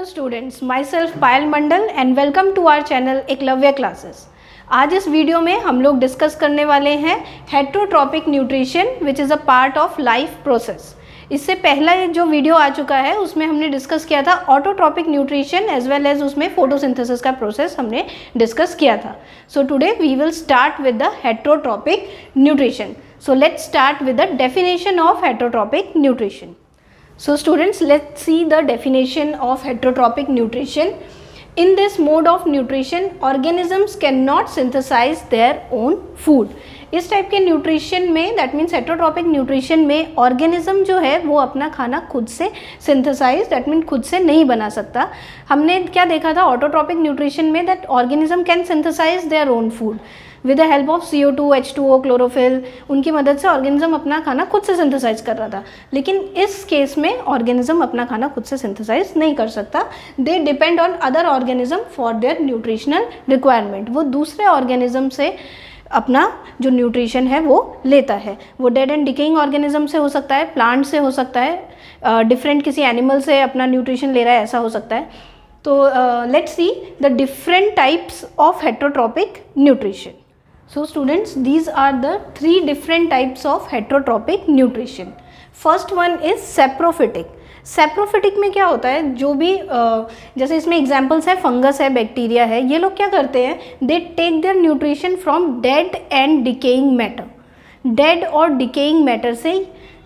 Students, myself Payal Mandal and welcome to our channel Eklavya classes. आज इस video में हम लोग डिस्कस करने वाले हैं heterotrophic nutrition which is a part of life process. इससे पहला जो वीडियो आ चुका है उसमें हमने डिस्कस किया था autotrophic nutrition as well as उसमें फोटोसिंथेसिस का प्रोसेस हमने डिस्कस किया था। So today we will start with the heterotrophic nutrition. So let's start with the definition of heterotrophic nutrition. So students, let's see the definition of heterotrophic nutrition. In this mode of nutrition, organisms cannot synthesize their own food. इस type के nutrition में, that means heterotrophic nutrition में organism जो है वो अपना खाना खुद से सिंथेसाइज, दैट मीन खुद से नहीं बना सकता. हमने क्या देखा था ऑटोट्रॉपिक न्यूट्रिशन में, that organism can synthesize their own food with the help of CO2, H2O, chlorophyll. उनकी मदद से ऑर्गेनिज्म अपना खाना खुद से सिंथेसाइज कर रहा था. लेकिन इस केस में ऑर्गेनिज्म अपना खाना खुद से सिंथेसाइज नहीं कर सकता. They depend on other organism for their nutritional requirement. वो दूसरे ऑर्गेनिज्म से अपना जो न्यूट्रिशन है वो लेता है. वो डेड एंड डिकेइंग ऑर्गेनिज्म से हो सकता है, प्लांट से हो सकता है, डिफरेंट किसी एनिमल से अपना न्यूट्रिशन ले रहा है, ऐसा हो सकता है. तो let's see the different types of heterotrophic nutrition. So students, these are the three different types of heterotrophic nutrition. First one is saprophytic. Saprophytic में क्या होता है, जो भी जैसे इसमें एग्जांपल्स है, फंगस है, बैक्टीरिया है, ये लोग क्या करते हैं, they take their nutrition from dead and decaying matter. Dead और डिकेइंग मैटर से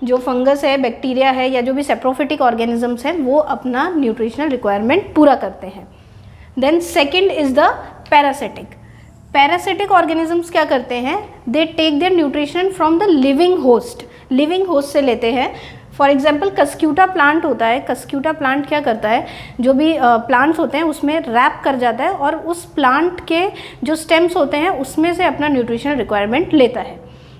जो फंगस है, बैक्टीरिया है, या जो भी सैप्रोफिटिक ऑर्गेनिजम्स हैं वो अपना न्यूट्रिशनल रिक्वायरमेंट पूरा करते हैं. Then second is the parasitic. Parasitic organisms क्या करते हैं, they take their nutrition from the living host. Living host से लेते हैं. फॉर एग्जाम्पल कस्क्यूटा प्लांट होता है. कस्क्यूटा प्लांट क्या करता है, जो भी प्लांट्स होते हैं उसमें रैप कर जाता है और उस प्लांट के जो स्टेम्स होते हैं उसमें से अपना न्यूट्रिशनल रिक्वायरमेंट लेता है.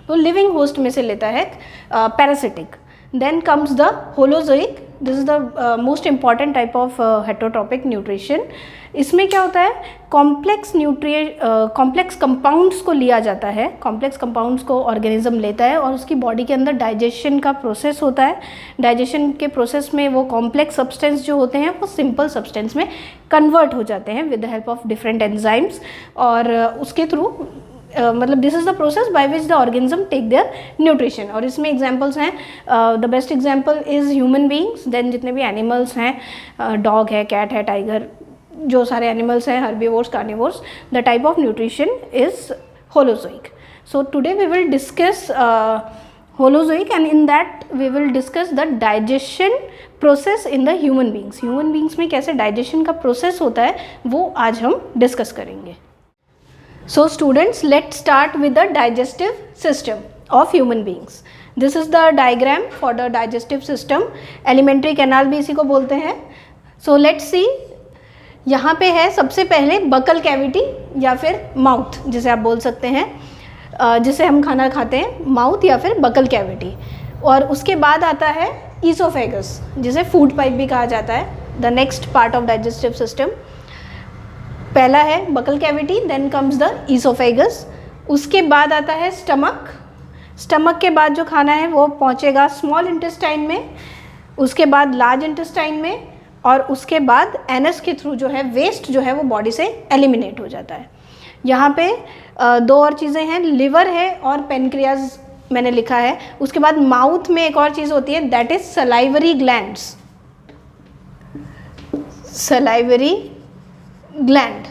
तो लिविंग होस्ट में से लेता है parasitic. Then comes the holozoic. This is the most important type of heterotrophic nutrition. इसमें क्या होता है, कॉम्प्लेक्स कंपाउंड्स को लिया जाता है. कॉम्प्लेक्स कंपाउंड्स को ऑर्गेनिज्म लेता है और उसकी बॉडी के अंदर डाइजेशन का प्रोसेस होता है. डाइजेशन के प्रोसेस में वो कॉम्प्लेक्स सब्सटेंस जो होते हैं वो सिंपल सब्सटेंस में कन्वर्ट हो जाते हैं with the help of different enzymes. और उसके थ्रू मतलब this is the process by which the organism take their nutrition. और इसमें एग्जांपल्स हैं, the best example is human beings. Then जितने भी एनिमल्स हैं, डॉग है, कैट है, टाइगर, जो सारे एनिमल्स हैं, herbivores, carnivores, the type of nutrition is holozoic. So today we will discuss holozoic and in that we will discuss the digestion process in the human beings. Human beings में कैसे digestion का process होता है वो आज हम discuss करेंगे. So students, let's start with the digestive system of human beings. This is the diagram for the digestive system. Alimentary canal भी इसी को बोलते हैं. So let's see. यहाँ पे है सबसे पहले बकल कैविटी या फिर माउथ जिसे आप बोल सकते हैं, जिसे हम खाना खाते हैं, माउथ या फिर बकल कैविटी. और उसके बाद आता है ईसोफेगस, जिसे फूड पाइप भी कहा जाता है. The next part of digestive system. पहला है buccal cavity, then comes the oesophagus. उसके बाद आता है स्टमक. स्टमक के बाद जो खाना है वो पहुंचेगा स्मॉल इंटेस्टाइन में, उसके बाद लार्ज इंटेस्टाइन में, और उसके बाद एनस के थ्रू जो है वेस्ट जो है वो बॉडी से एलिमिनेट हो जाता है. यहाँ पे दो और चीज़ें हैं, लिवर है और पेनक्रियाज मैंने लिखा है. उसके बाद माउथ में एक और चीज़ होती है, that is salivary glands. Salivary gland.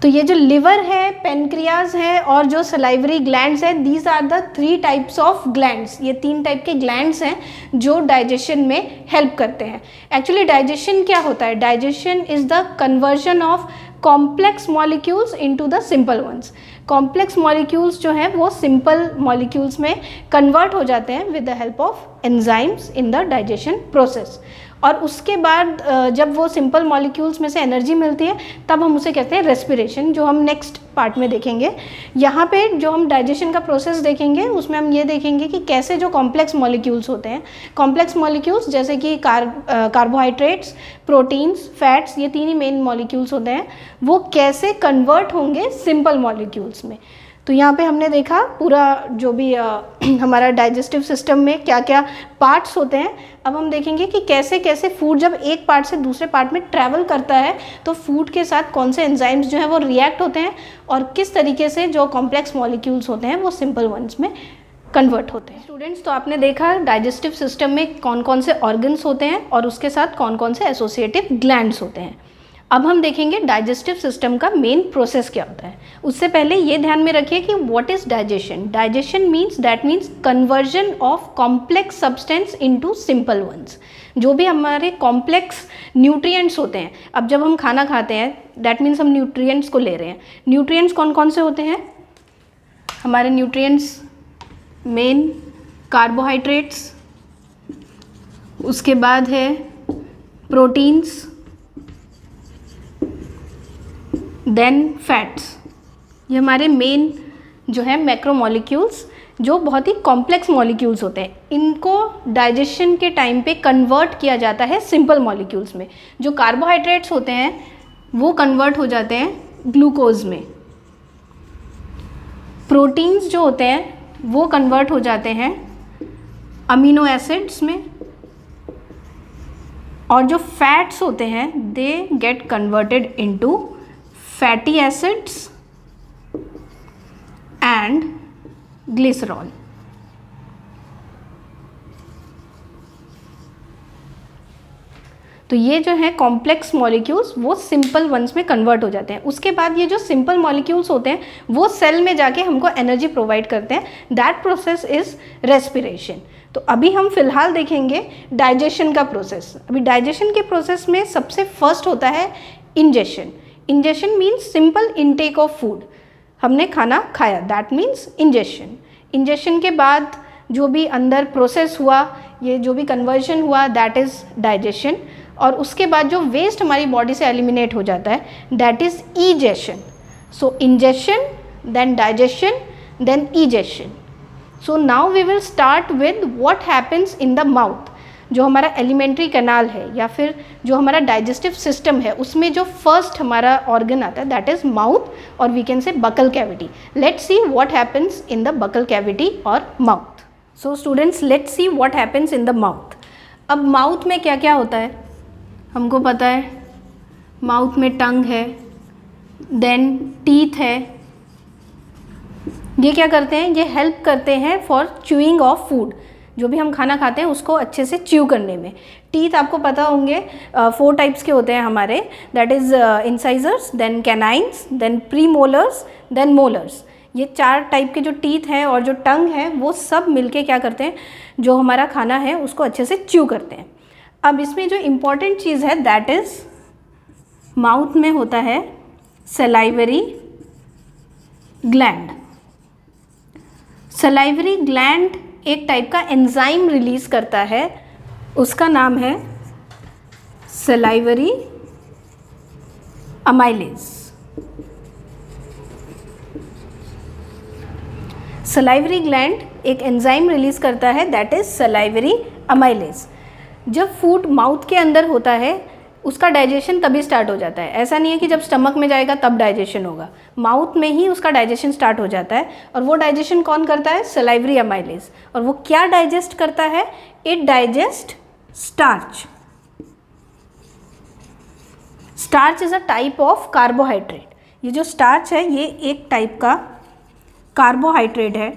तो ये जो लिवर है, पेनक्रियाज है और जो सलाइवरी ग्लैंड्स है, these are the three types of glands. ये तीन टाइप के ग्लैंड्स हैं जो डाइजेशन में हेल्प करते हैं. एक्चुअली डाइजेशन क्या होता है, digestion is the conversion of complex molecules into the simple ones. Complex molecules जो हैं वो सिंपल मॉलिक्यूल्स में कन्वर्ट हो जाते हैं with the help of enzymes in the digestion process. और उसके बाद जब वो सिंपल मॉलिक्यूल्स में से एनर्जी मिलती है तब हम उसे कहते हैं रेस्पिरेशन, जो हम नेक्स्ट पार्ट में देखेंगे. यहाँ पे जो हम डाइजेशन का प्रोसेस देखेंगे उसमें हम ये देखेंगे कि कैसे जो कॉम्प्लेक्स मॉलिक्यूल्स होते हैं, कॉम्प्लेक्स मॉलिक्यूल्स जैसे कि कार्बोहाइड्रेट्स, प्रोटीन्स, फैट्स, ये तीन ही मेन मॉलिक्यूल्स होते हैं, वो कैसे कन्वर्ट होंगे सिंपल मॉलिक्यूल्स में. तो यहाँ पे हमने देखा पूरा जो भी हमारा डाइजेस्टिव सिस्टम में क्या क्या पार्ट्स होते हैं। अब हम देखेंगे कि कैसे कैसे फूड जब एक पार्ट से दूसरे पार्ट में ट्रैवल करता है तो फूड के साथ कौन से एंजाइम्स जो हैं वो रिएक्ट होते हैं और किस तरीके से जो कॉम्प्लेक्स मॉलिक्यूल्स होते हैं वो सिंपल वंस में कन्वर्ट होते हैं। स्टूडेंट्स, तो आपने देखा डाइजेस्टिव सिस्टम में कौन कौन से ऑर्गन्स होते हैं और उसके साथ कौन कौन से एसोसिएटिव ग्लैंड्स होते हैं। अब हम देखेंगे डाइजेस्टिव सिस्टम का मेन प्रोसेस क्या होता है। उससे पहले ये ध्यान में रखिए कि what is digestion. Digestion means conversion of complex substance into simple ones. जो भी हमारे कॉम्प्लेक्स न्यूट्रिएंट्स होते हैं, अब जब हम खाना खाते हैं दैट मीन्स हम न्यूट्रिएंट्स को ले रहे हैं। न्यूट्रिएंट्स कौन कौन से होते हैं हमारे न्यूट्रिएंट्स? मेन कार्बोहाइड्रेट्स, उसके बाद है प्रोटीन्स, देन फैट्स। ये हमारे मेन जो है मैक्रोमोलिक्यूल्स जो बहुत ही कॉम्प्लेक्स मॉलिक्यूल्स होते हैं। इनको डाइजेशन के टाइम पे कन्वर्ट किया जाता है सिंपल मॉलिक्यूल्स में। जो कार्बोहाइड्रेट्स होते हैं वो कन्वर्ट हो जाते हैं ग्लूकोज में। प्रोटीन्स जो होते हैं वो कन्वर्ट हो जाते हैं अमीनो एसिड्स में। और जो फैट्स होते हैं they get converted into fatty acids and glycerol. तो ये जो है कॉम्प्लेक्स मॉलिक्यूल्स वो सिंपल वंस में कन्वर्ट हो जाते हैं। उसके बाद ये जो सिंपल मॉलिक्यूल्स होते हैं वो सेल में जाके हमको एनर्जी प्रोवाइड करते हैं। That process is respiration. तो अभी हम फिलहाल देखेंगे डाइजेशन का प्रोसेस। अभी डाइजेशन के प्रोसेस में सबसे फर्स्ट होता है ingestion. Ingestion means simple intake of food. हमने खाना खाया, दैट मीन्स इंजेशन। इंजेशन के बाद जो भी अंदर प्रोसेस हुआ, ये जो भी कन्वर्जन हुआ, दैट इज़ डाइजेशन। और उसके बाद जो वेस्ट हमारी बॉडी से एलिमिनेट हो जाता है that is egestion. So ingestion, then digestion, then egestion. So now we will start with what happens in the mouth. जो हमारा एलिमेंट्री कैनाल है या फिर जो हमारा डाइजेस्टिव सिस्टम है उसमें जो फर्स्ट हमारा ऑर्गन आता है दैट इज़ माउथ और we can say buccal cavity. Let's see what happens in the buccal cavity और mouth. So students, let's see what happens in the mouth. अब माउथ में क्या क्या होता है हमको पता है। माउथ में टंग है, देन टीथ है। ये क्या करते हैं? ये हेल्प करते हैं फॉर च्यूइंग ऑफ फूड। जो भी हम खाना खाते हैं उसको अच्छे से च्यू करने में। टीथ आपको पता होंगे 4 टाइप्स के होते हैं हमारे, that is incisors, then canines, then premolars, then molars. ये 4 टाइप के जो टीथ हैं और जो टंग है वो सब मिलके क्या करते हैं, जो हमारा खाना है उसको अच्छे से च्यू करते हैं। अब इसमें जो इम्पॉर्टेंट चीज़ है दैट इज़ माउथ में होता है सलाइवरी ग्लैंड। सलाइवरी ग्लैंड एक टाइप का एंजाइम रिलीज करता है, उसका नाम है सलाइवरी अमाइलेज। सलाइवरी ग्लैंड एक एंजाइम रिलीज करता है दैट इज सलाइवरी अमाइलेज। जब फूड माउथ के अंदर होता है उसका डाइजेशन तभी स्टार्ट हो जाता है। ऐसा नहीं है कि जब स्टमक में जाएगा तब डाइजेशन होगा, माउथ में ही उसका डाइजेशन स्टार्ट हो जाता है। और वो डाइजेशन कौन करता है? Salivary amylase. और वो क्या डाइजेस्ट करता है? It digest starch. Starch is a type of carbohydrate. ये जो स्टार्च है ये एक टाइप का कार्बोहाइड्रेट है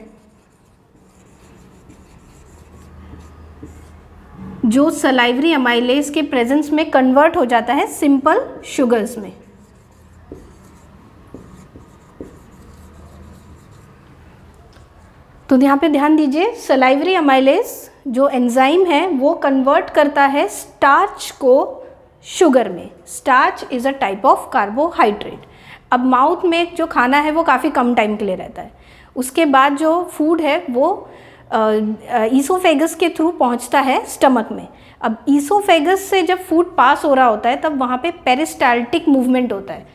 जो सलाइवरी अमाइलेज के प्रेजेंस में कन्वर्ट हो जाता है सिंपल शुगर्स में। तो यहाँ पे ध्यान दीजिए, सलाइवरी अमाइलेज जो एंजाइम है वो कन्वर्ट करता है स्टार्च को शुगर में। Starch is a type of carbohydrate. अब माउथ में जो खाना है वो काफ़ी कम टाइम के लिए रहता है, उसके बाद जो फूड है वो ईसोफेगस के थ्रू पहुंचता है स्टमक में। अब ईसोफेगस से जब फूड पास हो रहा होता है तब वहाँ पे पेरिस्टाल्टिक मूवमेंट होता है।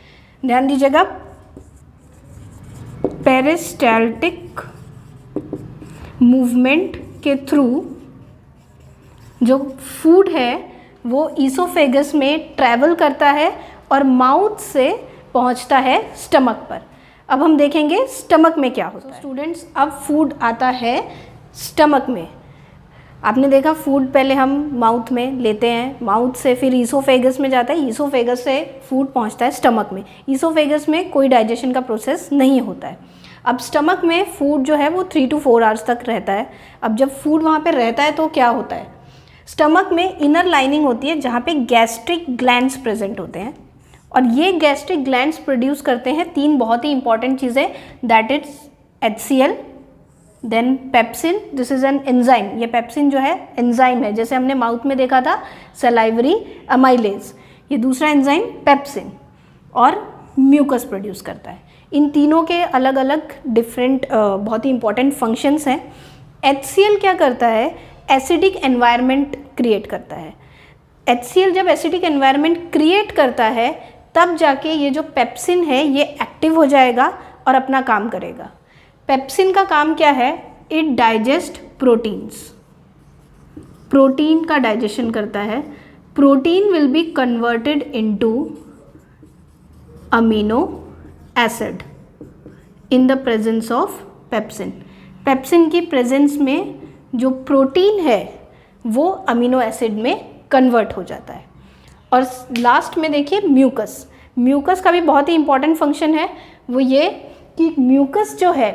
ध्यान दीजिएगा, पेरिस्टाल्टिक मूवमेंट के थ्रू जो फूड है वो ईसोफेगस में ट्रैवल करता है और माउथ से पहुंचता है स्टमक पर। अब हम देखेंगे स्टमक में क्या होता है। स्टूडेंट्स, अब फूड आता है स्टमक में। आपने देखा फूड पहले हम माउथ में लेते हैं, माउथ से फिर ईसोफेगस में जाता है, ईसोफेगस से फूड पहुंचता है स्टमक में। ईसोफेगस में कोई डाइजेशन का प्रोसेस नहीं होता है। अब स्टमक में फूड जो है वो 3 to 4 आवर्स तक रहता है। अब जब फूड वहाँ पे रहता है तो क्या होता है, स्टमक में इनर लाइनिंग होती है जहाँ पे गैस्ट्रिक ग्लैंड्स प्रेजेंट होते हैं, और ये गैस्ट्रिक ग्लैंड्स प्रोड्यूस करते हैं 3 बहुत ही इंपॉर्टेंट चीज़ें, that is HCl, then pepsin, this is an enzyme. ये पेप्सिन जो है एंजाइम है, जैसे हमने माउथ में देखा था सलाइवरी अमाइलेज, ये दूसरा एंजाइम पेप्सिन, और म्यूकस प्रोड्यूस करता है। इन तीनों के अलग अलग डिफरेंट बहुत ही इंपॉर्टेंट फंक्शंस हैं। HCl क्या करता है, एसिडिक एनवायरनमेंट क्रिएट करता है। HCl जब एसिडिक एनवायरनमेंट क्रिएट करता है तब जाके ये जो पेप्सिन है ये एक्टिव हो जाएगा और अपना काम करेगा। पेप्सिन का काम क्या है, इट डाइजेस्ट प्रोटीन्स, प्रोटीन का डाइजेशन करता है। Protein will be converted into amino acid in the presence of pepsin. Pepsin की प्रेजेंस में जो प्रोटीन है वो अमीनो एसिड में कन्वर्ट हो जाता है। और लास्ट में देखिए म्यूकस, म्यूकस का भी बहुत ही इंपॉर्टेंट फंक्शन है, वो ये कि म्यूकस जो है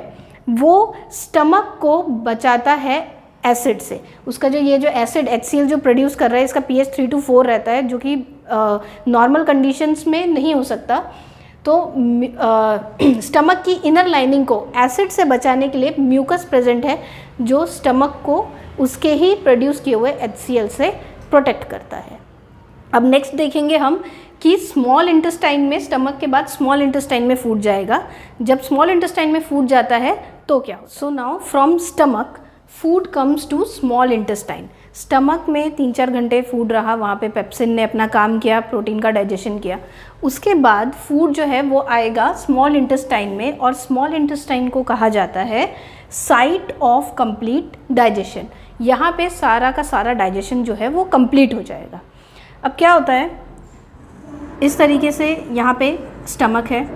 वो स्टमक को बचाता है एसिड से। उसका जो ये जो एसिड HCl जो प्रोड्यूस कर रहा है इसका pH 3 to 4 रहता है, जो कि नॉर्मल कंडीशंस में नहीं हो सकता। तो स्टमक की इनर लाइनिंग को एसिड से बचाने के लिए म्यूकस प्रेजेंट है, जो स्टमक को उसके ही प्रोड्यूस किए हुए HCl से प्रोटेक्ट करता है। अब नेक्स्ट देखेंगे हम कि स्मॉल इंटेस्टाइन में, स्टमक के बाद स्मॉल इंटेस्टाइन में फूड जाएगा। जब स्मॉल इंटेस्टाइन में फूड जाता है तो क्या होता है, so now from stomach food comes to small intestine. Stomach में 3-4 घंटे फूड रहा, वहाँ पे पेप्सिन ने अपना काम किया, प्रोटीन का डाइजेशन किया। उसके बाद फूड जो है वो आएगा स्मॉल इंटेस्टाइन में, और स्मॉल इंटेस्टाइन को कहा जाता है साइट ऑफ कंप्लीट डाइजेशन। यहाँ पे सारा का सारा डाइजेशन जो है वो कंप्लीट हो जाएगा। अब क्या होता है, इस तरीके से यहाँ पे स्टमक है,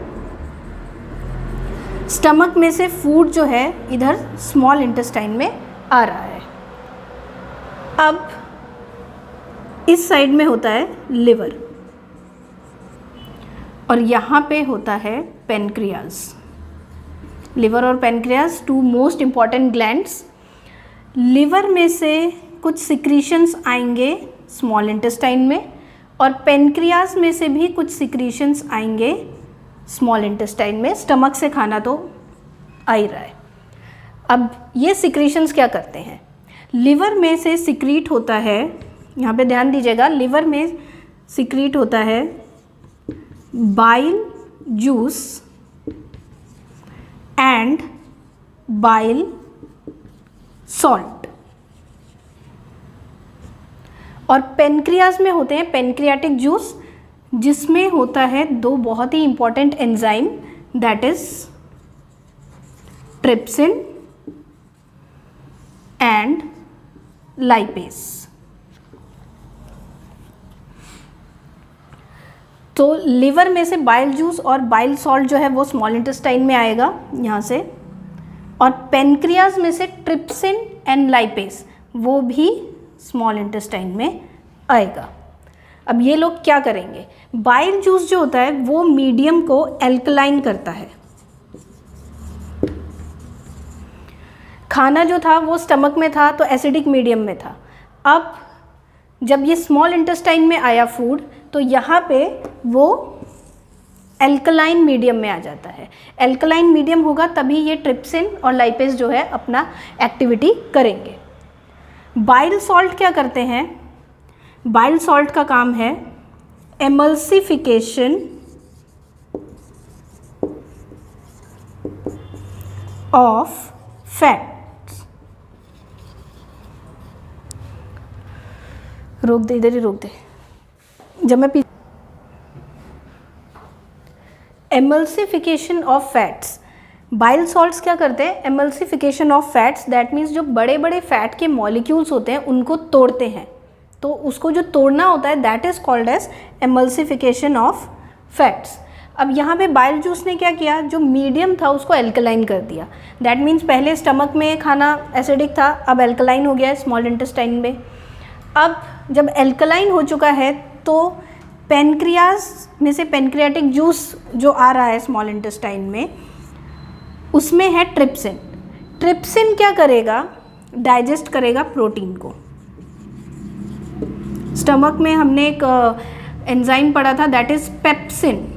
स्टमक में से फूड जो है इधर स्मॉल इंटेस्टाइन में आ रहा है। अब इस साइड में होता है लिवर, और यहाँ पे होता है पेनक्रियाज। लिवर और pancreas 2 most important glands. Liver में से कुछ सिक्रीशंस आएंगे स्मॉल इंटेस्टाइन में, और पेनक्रियाज में से भी कुछ सिक्रीशंस आएंगे स्मॉल इंटेस्टाइन में। स्टमक से खाना तो आ ही रहा है। अब ये सिक्रीशंस क्या करते हैं, लिवर में से सिक्रीट होता है, यहाँ पे ध्यान दीजिएगा, लिवर में सिक्रीट होता है bile juice and bile salt, और पेनक्रियाज में होते हैं पेनक्रियाटिक जूस, जिसमें होता है 2 बहुत ही important enzyme, that is trypsin and lipase. तो लिवर में से बाइल जूस और बाइल सॉल्ट जो है वो स्मॉल इंटेस्टाइन में आएगा यहाँ से, और पेनक्रियाज में से ट्रिप्सिन एंड लाइपेज वो भी स्मॉल इंटेस्टाइन में आएगा। अब ये लोग क्या करेंगे, बाइल जूस जो होता है वो मीडियम को एल्कलाइन करता है। खाना जो था वो स्टमक में था तो एसिडिक मीडियम में था। अब जब ये स्मॉल इंटेस्टाइन में आया फूड तो यहाँ पे वो एल्कलाइन मीडियम में आ जाता है। एल्कलाइन मीडियम होगा तभी ये ट्रिप्सिन और लाइपेज जो है अपना एक्टिविटी करेंगे। बाइल सॉल्ट क्या करते हैं, बाइल सॉल्ट का काम है एमल्सिफिकेशन ऑफ फैट। रोक दे, इधर ही रोक दे, जब मैं emulsification of fats. Bile salts क्या करते हैं, emulsification of fats, that means जो बड़े बड़े फैट के मॉलिक्यूल्स होते हैं उनको तोड़ते हैं। तो उसको जो तोड़ना होता है that is called as emulsification of fats. अब यहाँ पे बाइल जूस ने क्या किया, जो मीडियम था उसको एल्कलाइन कर दिया। दैट मीन्स पहले स्टमक में खाना एसिडिक था, अब एल्कलाइन हो गया है स्मॉल इंटेस्टाइन में। अब जब एल्कलाइन हो चुका है तो पेनक्रियाज में से पेनक्रियाटिक जूस जो आ रहा है स्मॉल इंटेस्टाइन में, उसमें है ट्रिप्सिन। ट्रिप्सिन क्या करेगा, डाइजेस्ट करेगा प्रोटीन को। स्टमक में हमने एक एंजाइम पढ़ा था, दैट इज पेप्सिन।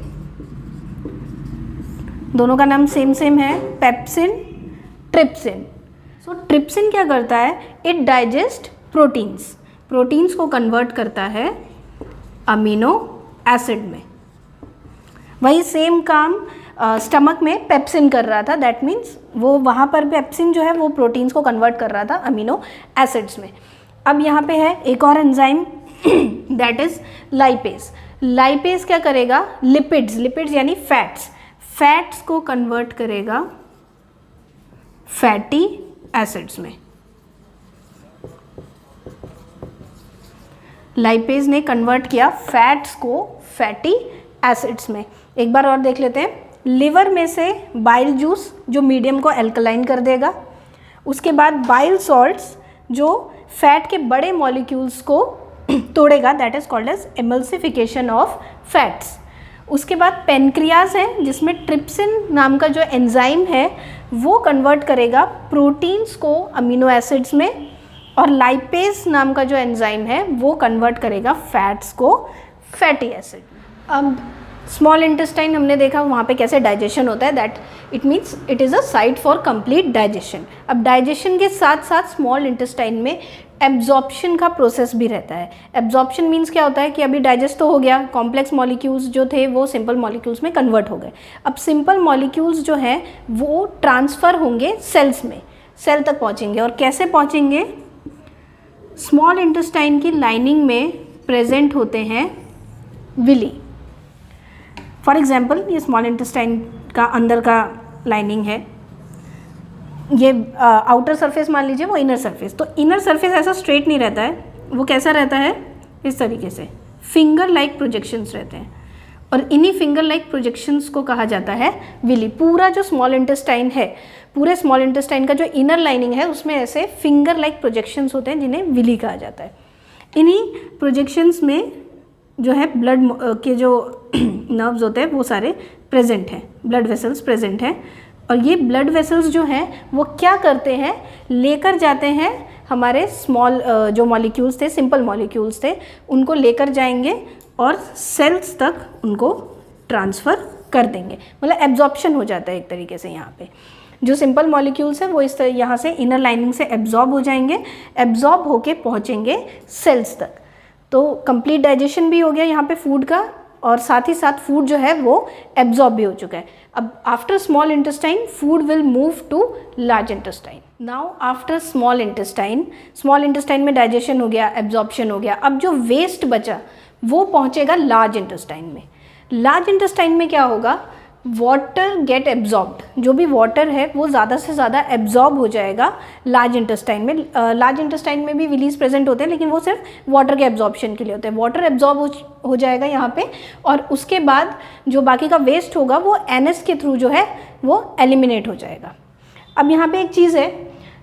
दोनों का नाम सेम है, पेप्सिन, ट्रिप्सिन। सो ट्रिप्सिन क्या करता है, इट डाइजेस्ट प्रोटीन्स, प्रोटीन्स को कन्वर्ट करता है अमीनो एसिड में। वही सेम काम स्टमक में पेप्सिन कर रहा था, दैट मीन्स वो वहाँ पर पेप्सिन जो है वो प्रोटीन्स को कन्वर्ट कर रहा था अमीनो एसिड्स में। अब यहाँ पे है एक और enzyme that is lipase. Lipase क्या करेगा, लिपिड्स, लिपिड्स यानी फैट्स, फैट्स को कन्वर्ट करेगा फैटी एसिड्स में। लाइपेज ने कन्वर्ट किया फैट्स को फैटी एसिड्स में। एक बार और देख लेते हैं। लिवर में से बाइल जूस जो मीडियम को एल्कलाइन कर देगा, उसके बाद बाइल सॉल्ट्स जो फैट के बड़े मॉलिक्यूल्स को तोड़ेगा, that is called as emulsification of fats. उसके बाद पेनक्रियाज है जिसमें ट्रिप्सिन नाम का जो एंजाइम है वो कन्वर्ट करेगा प्रोटीन्स को अमीनो एसिड्स में, और लाइपेज नाम का जो एंजाइम है वो कन्वर्ट करेगा फैट्स को फैटी एसिड। अब स्मॉल इंटेस्टाइन हमने देखा वहाँ पे कैसे डाइजेशन होता है, that it means it is a site for complete digestion. अब डाइजेशन के साथ साथ स्मॉल इंटेस्टाइन में एब्जॉर्प्शन का प्रोसेस भी रहता है। एब्जॉर्प्शन मीन्स क्या होता है कि अभी डाइजेस्ट तो हो गया, कॉम्प्लेक्स मॉलिक्यूल्स जो थे वो सिंपल मॉलिक्यूल्स में कन्वर्ट हो गए। अब सिंपल मॉलिक्यूल्स जो हैं वो ट्रांसफ़र होंगे सेल्स में, सेल तक पहुँचेंगे। और कैसे पहुँचेंगे, स्मॉल इंटेस्टाइन की लाइनिंग में प्रेजेंट होते हैं विली। फॉर एग्जाम्पल ये स्मॉल इंटेस्टाइन का अंदर का लाइनिंग है, ये आउटर सरफेस मान लीजिए, वो इनर सरफेस। तो इनर सरफेस ऐसा स्ट्रेट नहीं रहता है, वो कैसा रहता है, इस तरीके से फिंगर लाइक प्रोजेक्शंस रहते हैं, और इन्हीं फिंगर लाइक प्रोजेक्शंस को कहा जाता है विली। पूरा जो स्मॉल इंटेस्टाइन है, पूरे स्मॉल इंटेस्टाइन का जो इनर लाइनिंग है उसमें ऐसे फिंगर लाइक प्रोजेक्शंस होते हैं जिन्हें विली कहा जाता है। इन्हीं प्रोजेक्शंस में जो है ब्लड के जो नर्व्स होते हैं वो सारे प्रेजेंट हैं, ब्लड वेसल्स प्रेजेंट हैं। और ये ब्लड वेसल्स जो हैं वो क्या करते हैं, लेकर जाते हैं हमारे स्मॉल जो मॉलिक्यूल्स थे, सिंपल मॉलिक्यूल्स थे, उनको लेकर जाएंगे और सेल्स तक उनको ट्रांसफ़र कर देंगे। मतलब एब्जॉर्प्शन हो जाता है एक तरीके से। यहाँ पे जो सिंपल मॉलिक्यूल्स हैं वो इस तरह यहाँ से इनर लाइनिंग से एब्जॉर्ब हो जाएंगे, एब्जॉर्ब होके पहुँचेंगे सेल्स तक। तो कंप्लीट डाइजेशन भी हो गया यहाँ पे फूड का, और साथ ही साथ फूड जो है वो एब्जॉर्ब भी हो चुका है। अब after small intestine food will move to large intestine. Now after small intestine में डाइजेशन हो गया, एब्जॉर्प्शन हो गया। अब जो वेस्ट बचा वो पहुँचेगा लार्ज इंटेस्टाइन में। लार्ज इंटेस्टाइन में क्या होगा, वाटर गेट एब्जॉर्ब्ड, जो भी वाटर है वो ज़्यादा से ज़्यादा एब्जॉर्ब हो जाएगा लार्ज इंटेस्टाइन में। लार्ज इंटेस्टाइन में भी विलीज प्रेजेंट होते हैं, लेकिन वो सिर्फ वाटर के एब्जॉर्प्शन के लिए होते हैं। वाटर एब्जॉर्ब हो जाएगा यहाँ पे, और उसके बाद जो बाकी का वेस्ट होगा वो एनएस के थ्रू जो है वो एलिमिनेट हो जाएगा। अब यहाँ पे एक चीज़ है,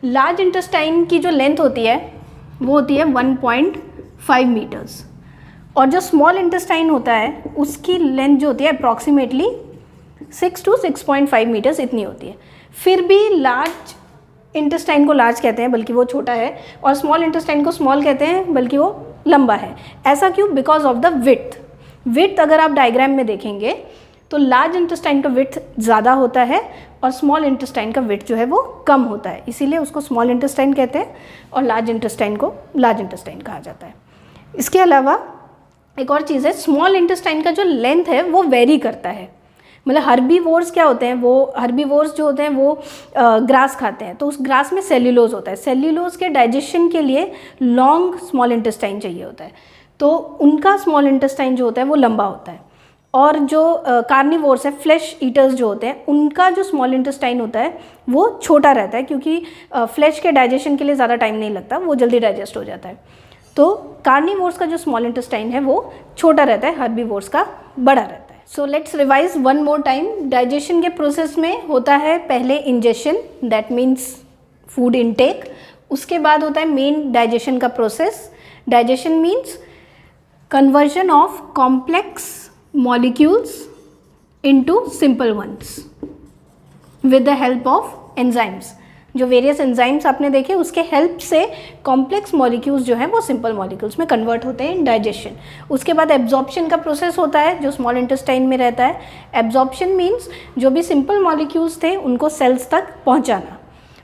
लार्ज इंटेस्टाइन की जो लेंथ होती है वो होती है 1.5 मीटर्स, और जो स्मॉल इंटेस्टाइन होता है उसकी लेंथ जो होती है अप्रॉक्सीमेटली 6 to 6.5 मीटर्स इतनी होती है। फिर भी लार्ज इंटेस्टाइन को लार्ज कहते हैं बल्कि वो छोटा है, और स्मॉल इंटेस्टाइन को स्मॉल कहते हैं बल्कि वो लंबा है। ऐसा क्यों, because of the width. Width अगर आप डायग्राम में देखेंगे तो लार्ज इंटेस्टाइन का विड्थ ज़्यादा होता है और स्मॉल इंटेस्टाइन का विड्थ जो है वो कम होता है, इसीलिए उसको स्मॉल इंटेस्टाइन कहते हैं और लार्ज इंटेस्टाइन को लार्ज इंटेस्टाइन कहा जाता है। इसके अलावा एक और चीज़ है, स्मॉल इंटेस्टाइन का जो लेंथ है वो वेरी करता है। मतलब हर्बीवोर्स क्या होते हैं, वो हर्बीवोर्स जो होते हैं वो ग्रास खाते हैं, तो उस ग्रास में सेल्यूलोज होता है। सेल्यूलोज के डाइजेशन के लिए लॉन्ग स्मॉल इंटेस्टाइन चाहिए होता है, तो उनका स्मॉल इंटेस्टाइन जो होता है वो लंबा होता है। और जो कार्निवोर्स है, फ्लैश ईटर्स जो होते हैं, उनका जो स्मॉल इंटेस्टाइन होता है वो छोटा रहता है, क्योंकि फ्लैश के डाइजेशन के लिए ज़्यादा टाइम नहीं लगता, वो जल्दी डाइजेस्ट हो जाता है। तो कार्निवोर्स का जो स्मॉल इंटेस्टाइन है वो छोटा रहता है, हर्बीवोर्स का बड़ा रहता है। So let's revise one more time. Digestion के प्रोसेस में होता है पहले ingestion, that means food intake. उसके बाद होता है मेन डाइजेशन का process. Digestion means conversion of complex molecules into simple ones with the help of enzymes. जो वेरियस एंजाइम्स आपने देखे उसके हेल्प से कॉम्प्लेक्स मॉलिक्यूल्स जो हैं वो सिंपल मॉलिक्यूल्स में कन्वर्ट होते हैं इन डाइजेशन। उसके बाद एब्जॉर्प्शन का प्रोसेस होता है जो स्मॉल इंटेस्टाइन में रहता है। एब्जॉर्प्शन मीन्स जो भी सिंपल मॉलिक्यूल्स थे उनको सेल्स तक पहुंचाना।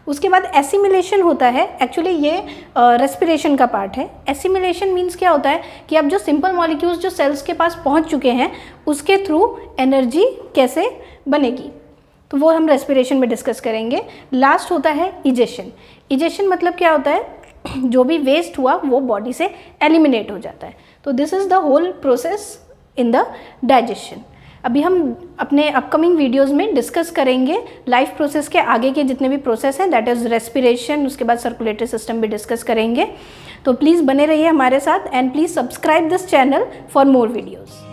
उसके बाद एसिमिलेशन होता है, एक्चुअली ये रेस्पिरेशन का पार्ट है। एसिमिलेशन मीन्स क्या होता है कि अब जो सिंपल मॉलिक्यूल्स जो सेल्स के पास पहुंच चुके हैं उसके थ्रू एनर्जी कैसे बनेगी, तो वो हम रेस्पिरेशन में डिस्कस करेंगे। लास्ट होता है इजेशन। इजेशन मतलब क्या होता है, जो भी वेस्ट हुआ वो बॉडी से एलिमिनेट हो जाता है। तो this is the whole process in the digestion. अभी हम अपने अपकमिंग वीडियोस में डिस्कस करेंगे लाइफ प्रोसेस के आगे के जितने भी प्रोसेस हैं, दैट इज़ रेस्पिरेशन। उसके बाद सर्कुलेटरी सिस्टम भी डिस्कस करेंगे। तो प्लीज़ बने रहिए हमारे साथ and please subscribe this channel for more videos.